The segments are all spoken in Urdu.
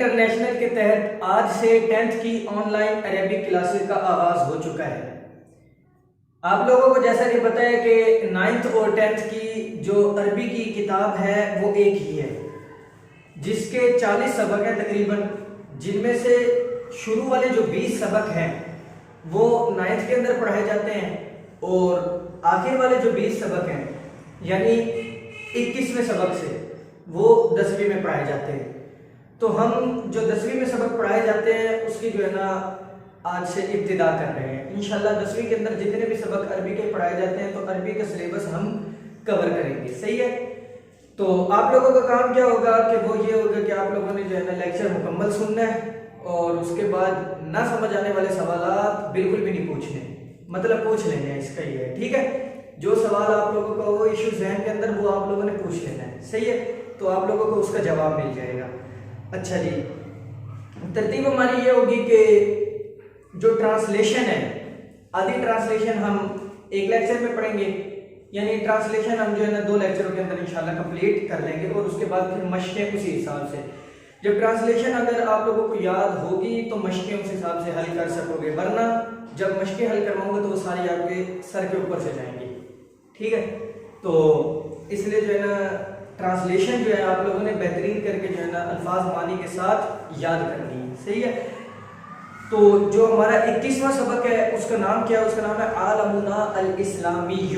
انٹرنیشنل کے تحت آج سے 10th کی آن لائن عربک کلاسز کا آغاز ہو چکا ہے۔ آپ لوگوں کو جیسا کہ پتہ ہے کہ 9th اور 10th کی جو عربی کی کتاب ہے وہ ایک ہی ہے، جس کے 40 سبق ہیں تقریباً، جن میں سے شروع والے جو 20 سبق ہیں وہ 9th کے اندر پڑھائے جاتے ہیں، اور آخر والے جو 20 سبق ہیں یعنی 21ویں سبق سے وہ 10ویں میں پڑھائے جاتے ہیں۔ تو ہم جو 10ویں میں سبق پڑھائے جاتے ہیں اس کی جو ہے نا آج سے ابتدا کر رہے ہیں۔ انشاءاللہ 10ویں کے اندر جتنے بھی سبق عربی کے پڑھائے جاتے ہیں تو عربی کا سلیبس ہم کور کریں گے، صحیح ہے؟ تو آپ لوگوں کا کام کیا ہوگا کہ وہ یہ ہوگا کہ آپ لوگوں نے جو ہے نا لیکچر مکمل سننا ہے، اور اس کے بعد نہ سمجھ آنے والے سوالات بالکل بھی نہیں پوچھنے، مطلب پوچھ لینے ہیں، اس کا یہ ہے، ٹھیک ہے؟ جو سوال آپ لوگوں کا وہ ایشو ذہن کے اندر وہ آپ لوگوں نے پوچھ لینا ہے، صحیح ہے؟ تو آپ لوگوں کو اس کا جواب مل جائے گا۔ اچھا جی، ترتیب ہماری یہ ہوگی کہ جو ٹرانسلیشن ہے، آدھی ٹرانسلیشن ہم ایک لیکچر میں پڑھیں گے، یعنی ٹرانسلیشن ہم جو ہے نا 2 لیکچروں کے اندر انشاءاللہ کمپلیٹ کر لیں گے، اور اس کے بعد پھر مشقیں اسی حساب سے۔ جب ٹرانسلیشن اگر آپ لوگوں کو یاد ہوگی تو مشقیں اس حساب سے حل کر سکو گے، ورنہ جب مشقیں حل کرواؤں گا تو وہ ساری آپ کے سر کے اوپر سے جائیں گی، ٹھیک ہے؟ تو اس لیے جو ہے نا ٹرانسلیشن جو ہے آپ لوگوں نے بہترین کر کے جو ہے نا الفاظ معنی کے ساتھ یاد کرنی ہے، صحیح ہے؟ تو جو ہمارا 21واں سبق ہے اس کا نام کیا ہے؟ اس کا نام ہے عالمنا الاسلامی،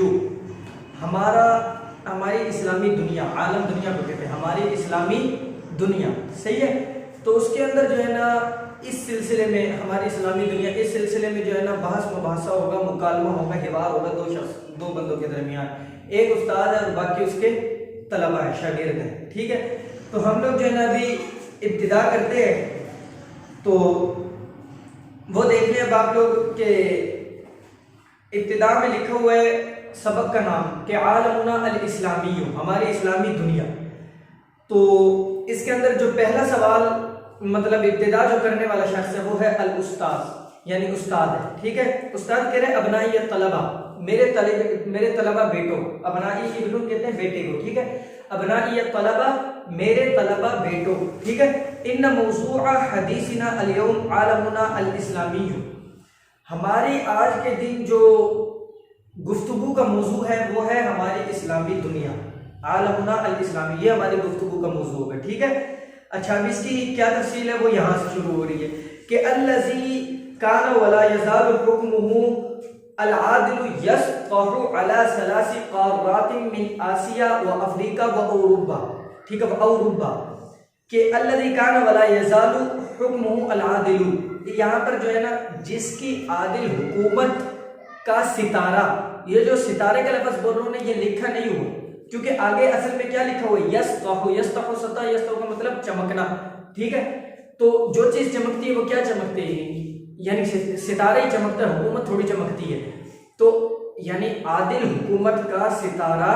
ہماری اسلامی دنیا، عالم دنیا کو کہتے ہیں، ہماری اسلامی دنیا، صحیح ہے؟ تو اس کے اندر جو ہے نا اس سلسلے میں ہماری اسلامی دنیا، اس سلسلے میں جو ہے نا بحث مباحثہ ہوگا، مکالمہ ہوگا، حوار ہوگا 2 بندوں کے درمیان، ایک استاد ہے اور باقی اس کے طلبہ ہیں، شاگرد ہیں، ٹھیک ہے؟ تو ہم لوگ جو ہے نا ابھی ابتدا کرتے ہیں، تو وہ دیکھ لیں اب آپ لوگ کہ ابتدا میں لکھا ہوا ہے سبق کا نام کہ عالمنا الاسلامی، ہماری اسلامی دنیا۔ تو اس کے اندر جو پہلا سوال مطلب ابتدا جو کرنے والا شخص ہے وہ ہے الاستاذ، یعنی استاد ہے، ٹھیک ہے؟ استاد کہہ رہے ہیں ابنائی طلبہ، میرے طلبہ بیٹوں، ابنائی ابن کہتے ہیں بیٹے کو، ٹھیک ہے؟ ابنائی طلبہ، میرے طلبہ بیٹوں، ٹھیک ہے؟ ان موضوع حدیثنا اليوم عالمنا الاسلامی، ہماری آج کے دن جو گفتگو کا موضوع ہے وہ ہے ہماری اسلامی دنیا، عالمنا الاسلامی، یہ ہماری گفتگو کا موضوع ہوگا، ٹھیک ہے؟ اچھا، اب اس کی کیا تفصیل ہے وہ یہاں سے شروع ہو رہی ہے کہ الذی کان ولا یزال حکمہ العادل یسطح علی 3 قارات من آسیا و افریقہ و اوروبا، ٹھیک ہے؟ اوروبا، کہ الذی کان ولا یزال حکمہ العادل، یہاں پر جو ہے نا جس کی عادل حکومت کا ستارہ، یہ جو ستارے کا لفظ بول رہا ہوں نے یہ لکھا نہیں ہوا، کیونکہ آگے اصل میں کیا لکھا ہوا ہے؟ یسطح، سطح، یسطح کا مطلب چمکنا، ٹھیک ہے؟ تو جو چیز چمکتی ہے وہ کیا چمکتی ہے؟ یعنی ستارہ ہی چمکتا ہے، حکومت تھوڑی چمکتی ہے۔ تو یعنی عادل حکومت کا ستارہ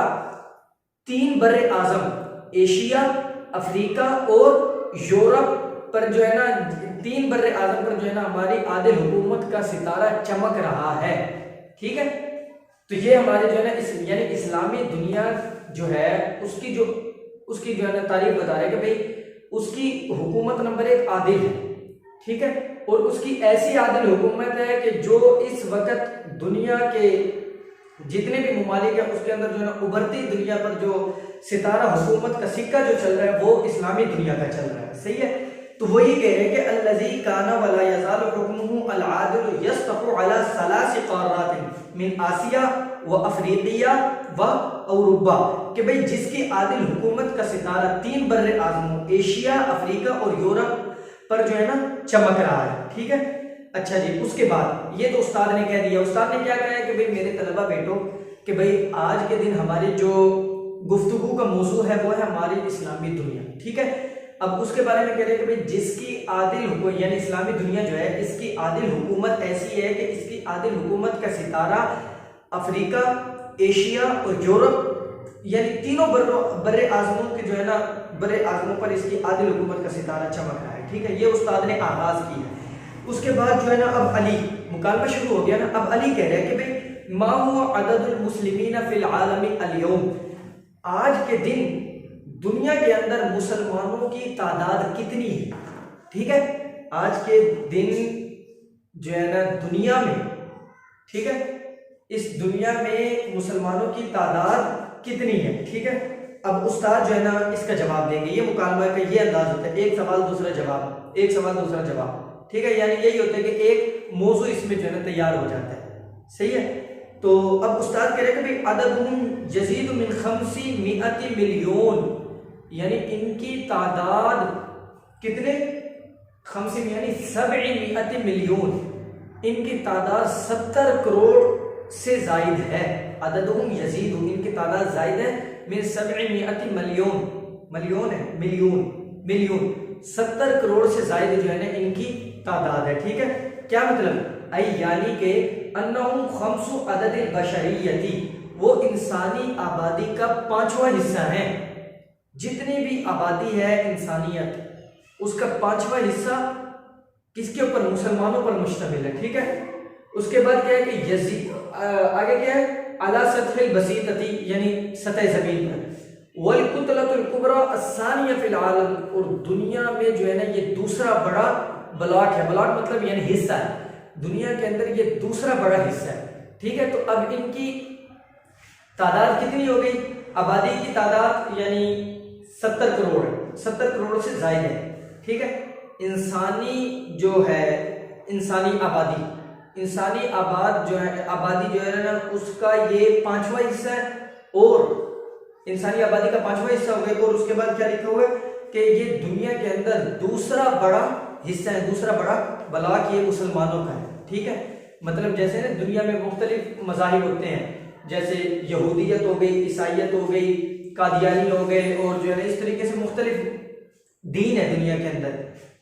3 بر اعظم، ایشیا، افریقہ اور یورپ پر جو ہے نا 3 بر اعظم پر جو ہے نا ہماری عادل حکومت کا ستارہ چمک رہا ہے، ٹھیک ہے؟ تو یہ ہمارے جو ہے نا یعنی اسلامی دنیا جو ہے اس کی جو ہے نا تاریخ بتا رہے ہیں کہ بھئی اس کی حکومت نمبر 1 عادل ہے، ٹھیک ہے؟ اور اس کی ایسی عادل حکومت ہے کہ جو اس وقت دنیا کے جتنے بھی ممالک ہیں اس کے اندر جو ہے نا ابھرتی دنیا پر جو ستارہ حکومت کا سکہ جو چل رہا ہے وہ اسلامی دنیا کا چل رہا ہے، صحیح ہے؟ تو وہی کہہ رہے ہیں کہ الذی کان ولا یزال حکمہ العادل یسطح علی 3 قارات من آسیا و افریقیہ و اوروبا، کہ بھئی جس کی عادل حکومت کا ستارہ 3 بر اعظموں، ایشیا، افریقہ اور یورپ پر جو ہے نا چمک رہا ہے، ٹھیک ہے؟ اچھا جی، اس کے بعد یہ تو استاد نے کہہ دیا، استاد نے کیا کہا ہے کہ بھئی میرے طلبہ بیٹوں کہ بھئی آج کے دن ہماری جو گفتگو کا موضوع ہے وہ ہے ہماری اسلامی دنیا، ٹھیک ہے؟ اب اس کے بارے میں کہہ رہے ہیں کہ بھئی جس کی عادل حکومت، یعنی اسلامی دنیا جو ہے اس کی عادل حکومت ایسی ہے کہ اس کی عادل حکومت کا ستارہ افریقہ، ایشیا اور یورپ یعنی تینوں بر اعظموں کے جو ہے نا بر اعظموں پر اس کی عادل حکومت کا ستارہ چمک رہا ہے، ٹھیک ہے؟ یہ استاد نے آغاز کی ہے۔ اس کے بعد جو ہے نا اب علی مکالمہ شروع ہو گیا نا، اب علی کہہ رہے ہیں کہ بھئی ما هو عدد المسلمین فی العالم اليوم، آج کے دن دنیا کے اندر مسلمانوں کی تعداد کتنی ہے؟ ٹھیک ہے، آج کے دن جو ہے نا دنیا میں، ٹھیک ہے، اس دنیا میں مسلمانوں کی تعداد کتنی ہے؟ ٹھیک ہے، اب استاد جو ہے نا اس کا جواب دیں گے. یہ مکالمہ کا یہ انداز ہوتا ہے، ایک سوال دوسرا جواب، ایک سوال دوسرا جواب. ٹھیک ہے، یعنی یہی ہوتا ہے کہ ایک موضوع اس میں جو ہے نا تیار ہو جاتا ہے. صحیح ہے. تو اب استاد کہہ رہے کہ بھئی عددہم یزید من 500 ملین، یعنی ان کی تعداد کتنے؟ 500 یعنی 700 ملین، ان کی تعداد 70 کروڑ سے زائد ہے. عددہم یزید، ان کی تعداد زائد ہے من 700 ملین، ملین ہے، ملین 70 کروڑ سے زائد جو ہے نا ان کی تعداد ہے. ٹھیک ہے، کیا مطلب؟ ای یعنی کہ انہم 5 عدد البشریتی، وہ انسانی آبادی کا 5واں حصہ ہیں. جتنی بھی آبادی ہے انسانیت، اس کا 5واں حصہ کس کے اوپر؟ مسلمانوں پر مشتمل ہے. ٹھیک ہے، اس کے بعد کیا ہے کہ یزید، آگے کیا ہے؟ علی سطح البسیطتی، یعنی سطح زمین پر. والکتلۃ الکبریٰ الثانیہ فی العالم، اور دنیا میں جو ہے نا یہ دوسرا بڑا بلاک ہے. بلاک مطلب یعنی حصہ ہے، دنیا کے اندر یہ دوسرا بڑا حصہ ہے. ٹھیک ہے، تو اب ان کی تعداد کتنی ہو گئی؟ آبادی کی تعداد یعنی 70 کروڑ ہے، 70 کروڑ سے زائد ہے. ٹھیک ہے، انسانی جو ہے، انسانی آبادی، انسانی آبادی جو ہے نا اس کا یہ 5واں حصہ ہے، اور انسانی آبادی کا 5واں حصہ ہو گیا. اور اس کے بعد کیا لکھا ہوا ہے کہ یہ دنیا کے اندر دوسرا بڑا حصہ ہے، دوسرا بڑا بلاک یہ مسلمانوں کا ہے. ٹھیک ہے، مطلب جیسے نا دنیا میں مختلف مذاہب ہوتے ہیں، جیسے یہودیت ہو گئی، عیسائیت ہو گئی، قادیانی ہو گئے، اور جو ہے نا اس طریقے سے مختلف دین ہے دنیا کے اندر.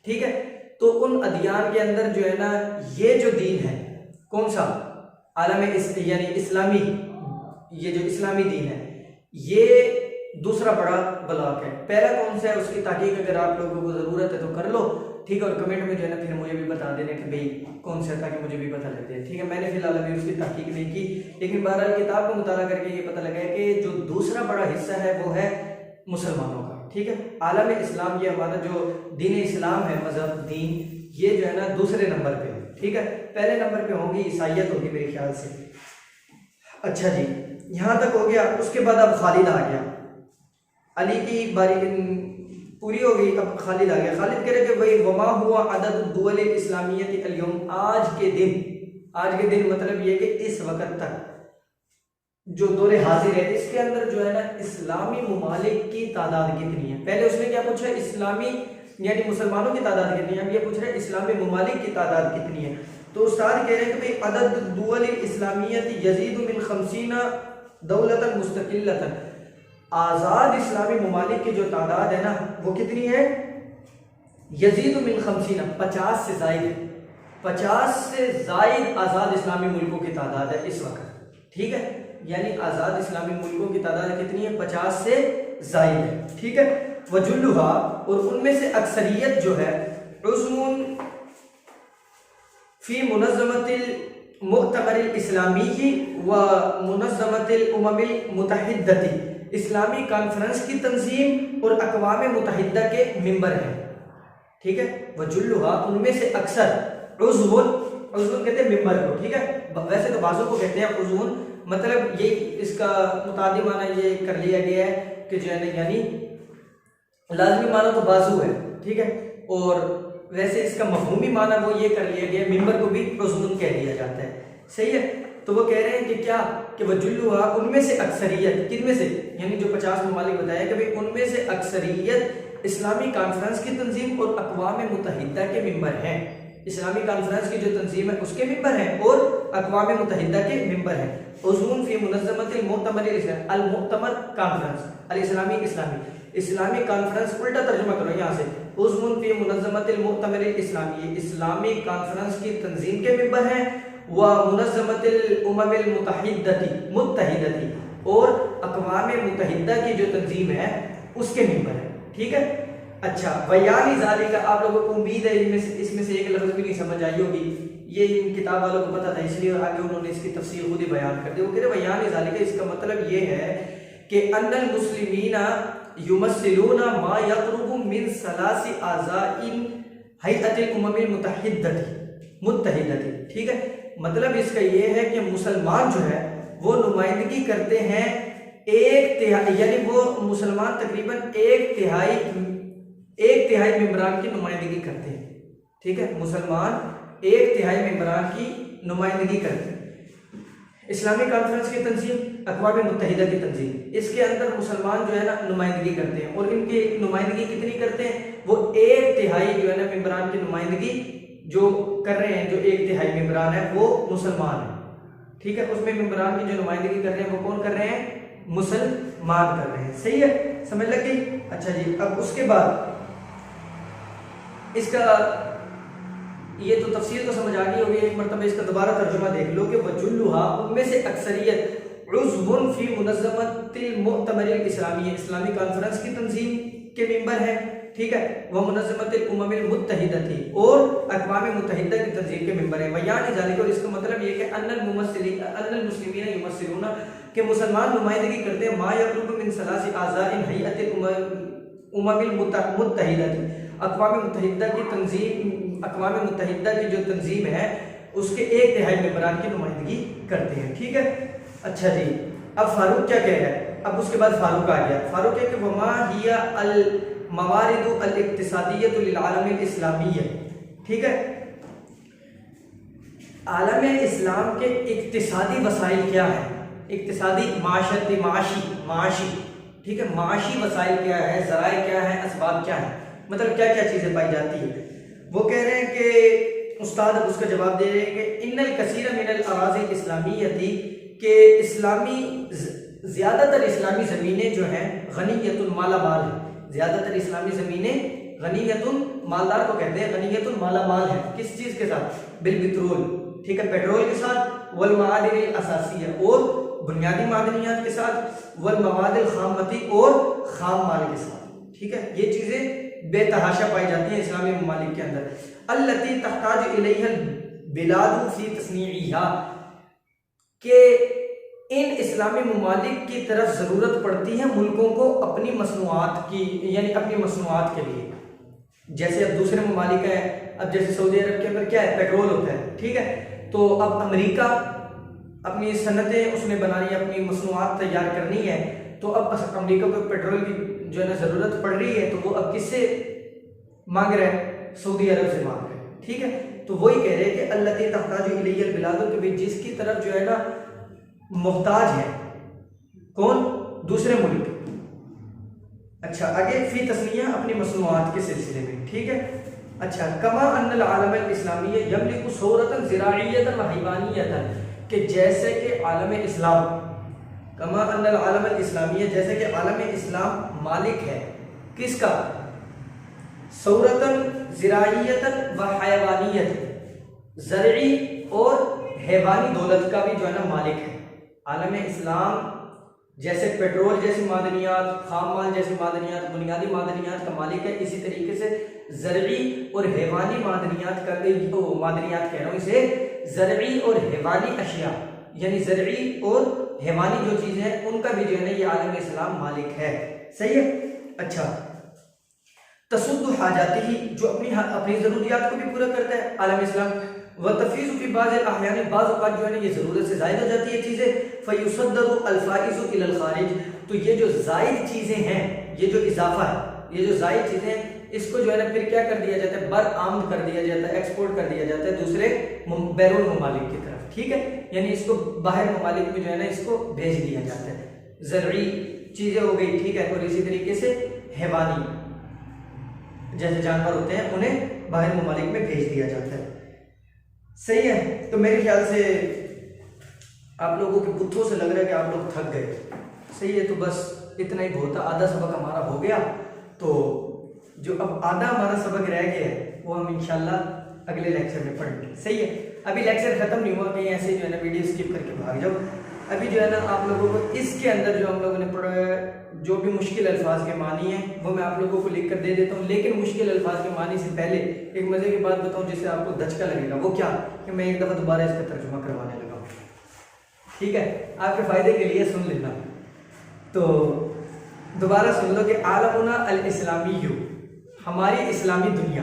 ٹھیک ہے، تو ان ادیان کے اندر جو ہے نا یہ جو دین ہے، کون سا؟ عالم یعنی اسلامی، یہ جو اسلامی دین ہے یہ دوسرا بڑا بلاک ہے. پہلا کون سا ہے اس کی تحقیق اگر آپ لوگوں کو ضرورت ہے تو کر لو. ٹھیک ہے، اور کمنٹ میں جو ہے نا پھر مجھے بھی بتا دینا کہ بھئی کون سا ہے، تاکہ مجھے بھی پتہ لگ جائے. ٹھیک ہے، میں نے فی الحال ابھی اس کی تحقیق نہیں کی، لیکن بہرحال کتاب کو مطالعہ کر کے یہ پتہ لگا ہے کہ جو دوسرا بڑا حصہ ہے وہ ہے مسلمانوں کا. ٹھیک ہے، عالم اسلام، یہ ہمارا جو دین اسلام ہے، مذہب دین، یہ جو ہے نا دوسرے نمبر پہ. ٹھیک ہے، پہلے نمبر پہ ہوگی عیسائیت ہوگی میرے خیال سے. اچھا جی، یہاں تک ہو گیا. اس کے بعد اب خالد آ گیا، علی کی باری پوری ہو گئی، اب خالد آ گیا. خالد کہہ رہے کہ بھئی وما ہوا عدد الدول الاسلامیت اليوم، آج کے دن مطلب یہ کہ اس وقت تک جو دور حاضر ہے، اس کے اندر جو ہے نا اسلامی ممالک کی تعداد کتنی ہے. پہلے اس نے کیا پوچھا؟ اسلامی یعنی مسلمانوں کی تعداد کتنی ہے. اب یہ پوچھ رہے اسلامی ممالک کی تعداد کتنی ہے. تو استاد کہہ رہے ہیں کہ بھئی عدد الدول الاسلامیت یزید من 50 دولتا مستقلتا، آزاد اسلامی ممالک کی جو تعداد ہے نا وہ کتنی ہے؟ یزید من 50، 50 سے زائد ہے، 50 سے زائد آزاد اسلامی ملکوں کی تعداد ہے اس وقت. ٹھیک ہے، یعنی آزاد اسلامی ملکوں کی تعداد کتنی ہے؟ 50 سے زائد ہے. ٹھیک ہے، وجلھا، اور ان میں سے اکثریت جو ہے، عضو فی منظمۃ المؤتمر الاسلامی و منظمۃ الامم المتحدہ، اسلامی کانفرنس کی تنظیم اور اقوام متحدہ کے ممبر ہیں. ٹھیک ہے، وجلھا، ان میں سے اکثر، عضو کہتے ہیں ممبر کو. ٹھیک ہے، ویسے تو بعضوں کو کہتے ہیں عضو، مطلب یہ اس کا متعدی معنی یہ کر لیا گیا ہے کہ جو ہے نا یعنی لازمی معنی تو بازو ہے. ٹھیک ہے، اور ویسے اس کا مفہومی معنی وہ یہ کر لیا گیا، ممبر کو بھی عضو کہہ دیا جاتا ہے. صحیح ہے، تو وہ کہہ رہے ہیں کہ کیا کہ وجلھا، ان میں سے اکثریت، کن میں سے؟ یعنی جو 50 ممالک بتایا کہ بھئی ان میں سے اکثریت اسلامی کانفرنس کی تنظیم اور اقوام متحدہ کے ممبر ہیں. اسلامی کانفرنس کی جو تنظیم ہے اس کے ممبر ہیں اور اقوام متحدہ کے ممبر ہیں. عضو فی منظمۃ المؤتمر الاسلامی، المؤتمر کانفرنس، الاسلامی اسلامی کانفرنس، الٹا ترجمہ کرو یہاں سے، عضو فی منظمۃ المؤتمر الاسلامی، اسلامی کانفرنس کی تنظیم کے ممبر ہیں، و منظمۃ الامم المتحدہ، اور اقوام متحدہ کی جو تنظیم ہے اس کے ممبر ہیں. ٹھیک ہے، اچھا، بیان ذالک کا آپ لوگوں کو امید ہے اس میں سے ایک لفظ بھی نہیں سمجھ آئی ہوگی، یہ ان کتاب والوں کو پتہ تھا اس لیے آگے انہوں نے اس کی تفسیر خود ہی بیان کر دی. وہ کہہ رہے بیان ذالک، اس کا مطلب یہ ہے کہ ان المسلمین یمثلون ما یقرب من 3 اعضاء ہیئت الامم المتحدہ، ٹھیک ہے، مطلب اس کا یہ ہے کہ مسلمان جو ہے وہ نمائندگی کرتے ہیں ایک تہائی، یعنی وہ مسلمان تقریباً ایک تہائی ممبران کی نمائندگی کرتے ہیں، ٹھیک ہے، مسلمان ایک تہائی ممبران کی نمائندگی کرتے ہیں۔ اسلامی کانفرنس کی تنظیم، اقوام متحدہ کی تنظیم، اس کے اندر مسلمان جو ہے نا نمائندگی کرتے ہیں، اور ان کی نمائندگی کتنی کرتے ہیں؟ وہ ایک تہائی جو ہے نا ممبران کی نمائندگی جو کر رہے ہیں، جو ایک تہائی ممبران ہے وہ مسلمان ہیں، ٹھیک ہے، اس میں ممبران کی جو نمائندگی کر رہے ہیں وہ کون کر رہے ہیں؟ مسلمان کر رہے ہیں، صحیح ہے، سمجھ لگ گئی؟ اچھا جی، اب اس کے بعد اس کا یہ تو تفصیل تو سمجھ آ گئی ہوگی، ایک مرتبہ اس کا دوبارہ ترجمہ دیکھ لو کہ وجلھا، ان میں سے اکثریت، عضو فی منظمۃ المؤتمر الاسلامی، اسلامی کانفرنس کی تنظیم کے ممبر ہیں، ٹھیک ہے، وہ منظمۃ الامم المتحدہ تھی اور اقوام متحدہ کی تنظیم کے ممبر ہیں، ویعنی ذالک، اور اس کا مطلب یہ کہ ان المسلمین یمثلون، کہ مسلمان نمائندگی کرتے ہیں ما یقرب من ثلاث اعضاء ہیئت الامم المتحدہ، اقوام متحدہ کی تنظیم، اقوام متحدہ کی جو تنظیم ہے اس کے ایک تہائی ممبران کی نمائندگی کرتے ہیں، ٹھیک ہے۔ اچھا جی، اب فاروق کیا کہہ رہا ہے؟ اب اس کے بعد فاروق آ گیا، فاروق ہے کہ وما ہی الموارد الاقتصادیۃ للعالم الاسلامی، ٹھیک ہے، عالم اسلام کے اقتصادی وسائل کیا ہے؟ اقتصادی، معاشی، ٹھیک ہے، معاشی وسائل کیا ہے، ذرائع کیا ہے، اسباب کیا ہے، مطلب کیا کیا چیزیں پائی جاتی ہیں؟ وہ کہہ رہے ہیں کہ استاد اب اس کا جواب دے رہے ہیں کہ ان الکثیر من الاراضی الاسلامیۃ، کہ اسلامی زیادہ تر اسلامی زمینیں جو ہیں غنیۃ مالا مال ہیں، زیادہ تر اسلامی زمینیں غنیۃ، مالدار کو کہتے ہیں، غنیۃ مالا مال ہے، کس چیز کے ساتھ؟ بالپٹرول، ٹھیک ہے، پیٹرول کے ساتھ، والمعادن الاساسیہ، اور بنیادی معدنیات کے ساتھ، والمواد الخامتی، اور خام مال کے ساتھ، ٹھیک ہے، یہ چیزیں بے تحاشا پائی جاتی ہیں اسلامی ممالک کے اندر، التی تحتاج الیہا البلاد فی تصنیعہا، کہ ان اسلامی ممالک کی طرف ضرورت پڑتی ہے ملکوں کو اپنی مصنوعات کی، یعنی اپنی مصنوعات کے لیے، جیسے اب دوسرے ممالک ہیں، اب جیسے سعودی عرب کے اندر کیا ہے؟ پیٹرول ہوتا ہے، ٹھیک ہے، تو اب امریکہ اپنی صنعتیں اس نے بنانی ہے، اپنی مصنوعات تیار کرنی ہے، تو اب امریکہ کو پیٹرول کی جو ہے نا ضرورت پڑ رہی ہے، تو وہ اب کس سے مانگ رہے ہیں؟ سعودی عرب سے مانگ رہے ہیں، ٹھیک ہے، تو وہی کہہ رہے ہیں کہ التی تحتاج الیہ البلاد، کہ جس کی طرف جو ہے نا محتاج ہے، کون؟ دوسرے ملک۔ اچھا آگے، فی تصنیہ، اپنی مصنوعات کے سلسلے میں، ٹھیک ہے۔ اچھا، کما ان العالم الاسلامی یملک ثورۃ زراعیۃ و حیوانیۃ، کہ جیسے کہ عالم اسلام، کما ان العالم الاسلامی، جیسے کہ عالم اسلام مالک ہے کس کا؟ ثورۃ زراعیۃ و حیوانیۃ، زرعی اور حیوانی دولت کا بھی جو ہے نا مالک ہے عالم اسلام، جیسے پیٹرول جیسی معدنیات، خام مال جیسی معدنیات، بنیادی معدنیات کا مالک ہے، اسی طریقے سے زرعی اور حیوانی معدنیات کا، معدنیات کہہ رہا ہوں اسے، زرعی اور حیوانی اشیاء، یعنی زرعی اور حیوانی جو چیزیں ہیں ان کا بھی جو ہے نا یہ عالم اسلام مالک ہے، صحیح ہے۔ اچھا، تسد حاجاتی ہی، جو اپنی ضروریات کو بھی پورا کرتا ہے عالم اسلام، وتفیض فی بعض الاحیان، بعض اوقات جو ہے نا یہ ضرورت سے زائد ہو جاتی ہے چیزیں، فیصدر الفائز الی الخارج، تو یہ جو زائد چیزیں ہیں، یہ جو اضافہ ہے، یہ جو زائد چیزیں ہیں، اس کو جو ہے نا پھر کیا کر دیا جاتا ہے؟ برآمد کر دیا جاتا ہے، ایکسپورٹ کر دیا جاتا ہے دوسرے بیرون ممالک کی طرف، ٹھیک ہے، یعنی اس کو باہر ممالک میں جو ہے نا اس کو بھیج دیا جاتا ہے، زرعی چیزیں ہو گئی، ٹھیک ہے، اور اسی طریقے سے حیوانی جیسے جانور ہوتے ہیں انہیں باہر ممالک میں بھیج دیا جاتا ہے، صحیح ہے۔ تو میرے خیال سے آپ لوگوں کے بتوں سے لگ رہا ہے کہ آپ لوگ تھک گئے، صحیح ہے، تو بس اتنا ہی بہت، آدھا سبق ہمارا ہو گیا، تو جو اب آدھا ہمارا سبق رہ گیا ہے وہ ہم انشاءاللہ اگلے لیکچر میں پڑھیں گے، صحیح ہے۔ ابھی لیکچر ختم نہیں ہوا، کہیں ایسے جو ہے نا ویڈیو اسکپ کر کے بھاگ جاؤ، ابھی جو ہے نا آپ لوگوں کو اس کے اندر جو ہم لوگوں نے پڑھا ہے، جو بھی مشکل الفاظ کے معنی ہیں وہ میں آپ لوگوں کو لکھ کر دے دیتا ہوں، لیکن مشکل الفاظ کے معنی سے پہلے ایک مزے کی بات بتاؤں جس سے آپ کو دھچکا لگے گا، وہ کیا کہ میں ایک دفعہ دوبارہ اس کا ترجمہ کروانے لگا ہوں، ٹھیک ہے، آپ کے فائدے کے لیے سن لینا، تو دوبارہ سن لو کہ عالمنا الاسلامی، ہماری اسلامی دنیا،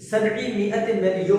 700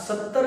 70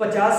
50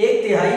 1/3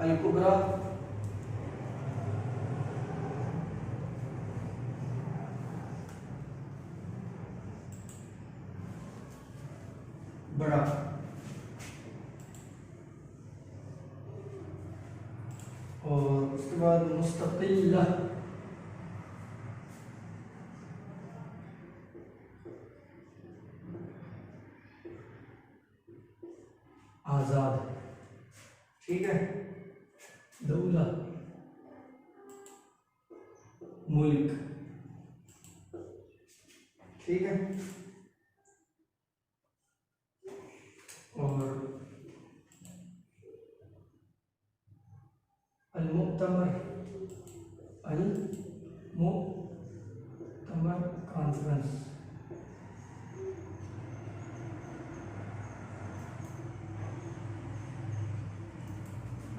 الکبریٰ بڑا، اور اس کے بعد مستقلہ آزاد، ٹھیک ہے، دولہ ملک، ٹھیک ہے، اور المؤتمر کانفرنس،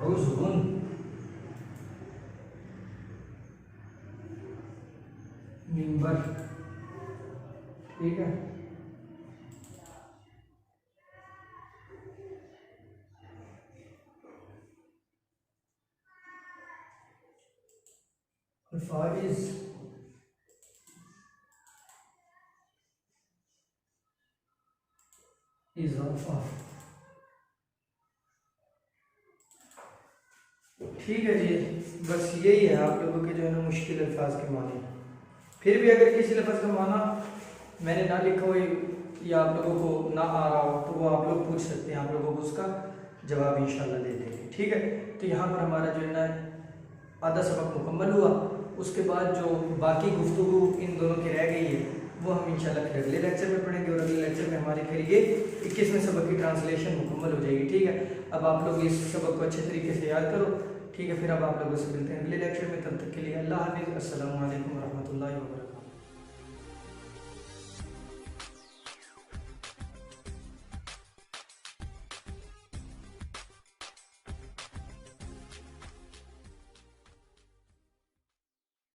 عضو ممبر، ٹھیک ہے، الفائز، اضافہ، ٹھیک ہے جی، بس یہی ہے آپ لوگوں کے جو ہے نا مشکل الفاظ کے معنی۔ پھر بھی اگر کسی لفظ کا معنی میں نے نہ لکھا ہو یا آپ لوگوں کو نہ آ رہا ہو تو وہ آپ لوگ پوچھ سکتے ہیں، آپ لوگوں کو اس کا جواب انشاءاللہ دے دیں گے، ٹھیک ہے۔ تو یہاں پر ہمارا جو ہے نا آدھا سبق مکمل ہوا، اس کے بعد جو باقی گفتگو ان دونوں کی رہ گئی ہے وہ ہم انشاءاللہ پھر اگلے لیکچر میں پڑھیں گے، اور اگلے لیکچر میں ہمارے پھر یہ 21ویں سبق کی ٹرانسلیشن مکمل ہو جائے گی، ٹھیک ہے۔ اب آپ لوگ اس سبق کو اچھے طریقے سے یاد کرو، ٹھیک ہے۔ پھر اب آپ لوگوں سے ملتے ہیں اگلے لیکچر میں، تب تک کے لیے اللہ حافظ، السلام علیکم ورحمۃ اللہ وبرکاتہ۔